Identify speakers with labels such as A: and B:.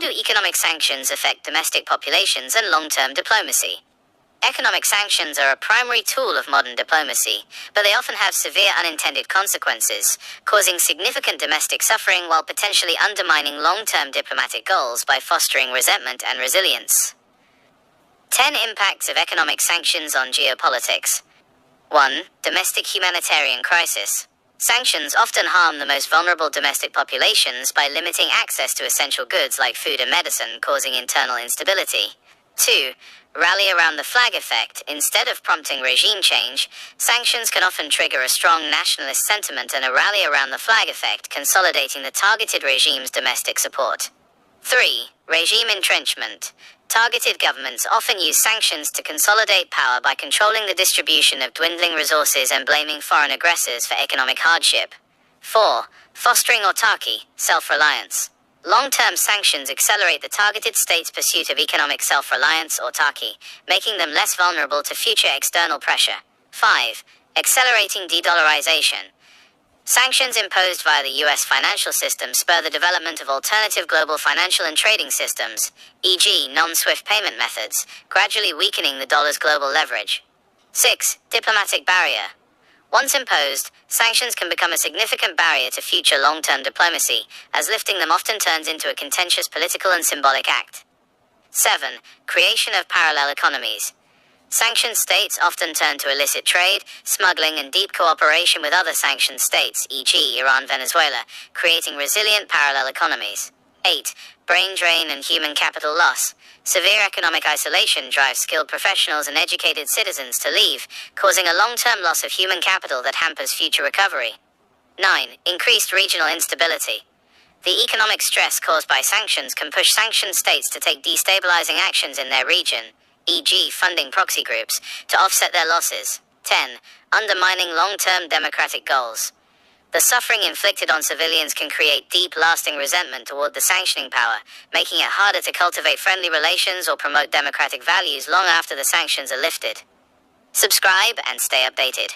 A: How do economic sanctions affect domestic populations and long-term diplomacy? Economic sanctions are a primary tool of modern diplomacy, but they often have severe unintended consequences, causing significant domestic suffering while potentially undermining long-term diplomatic goals by fostering resentment and resilience. 10 impacts of economic sanctions on geopolitics. 1. Domestic humanitarian crisis. Sanctions often harm the most vulnerable domestic populations by limiting access to essential goods like food and medicine, causing internal instability. 2. Rally around the flag effect. Instead of prompting regime change, sanctions can often trigger a strong nationalist sentiment and a rally around the flag effect, consolidating the targeted regime's domestic support. 3. Regime entrenchment. Targeted governments often use sanctions to consolidate power by controlling the distribution of dwindling resources and blaming foreign aggressors for economic hardship. 4. Fostering autarky, self-reliance. Long-term sanctions accelerate the targeted state's pursuit of economic self-reliance, autarky, making them less vulnerable to future external pressure. 5. Accelerating de-dollarization. Sanctions imposed via the U.S. financial system spur the development of alternative global financial and trading systems, e.g. non-SWIFT payment methods, gradually weakening the dollar's global leverage. 6. Diplomatic barrier. Once imposed, sanctions can become a significant barrier to future long-term diplomacy, as lifting them often turns into a contentious political and symbolic act. 7. Creation of parallel economies. Sanctioned states often turn to illicit trade, smuggling, and deep cooperation with other sanctioned states, e.g. Iran, Venezuela, creating resilient parallel economies. 8. Brain drain and human capital loss. Severe economic isolation drives skilled professionals and educated citizens to leave, causing a long-term loss of human capital that hampers future recovery. 9. Increased regional instability. The economic stress caused by sanctions can push sanctioned states to take destabilizing actions in their region, e.g. funding proxy groups, to offset their losses. 10. Undermining long-term democratic goals. The suffering inflicted on civilians can create deep, lasting resentment toward the sanctioning power, making it harder to cultivate friendly relations or promote democratic values long after the sanctions are lifted. Subscribe and stay updated.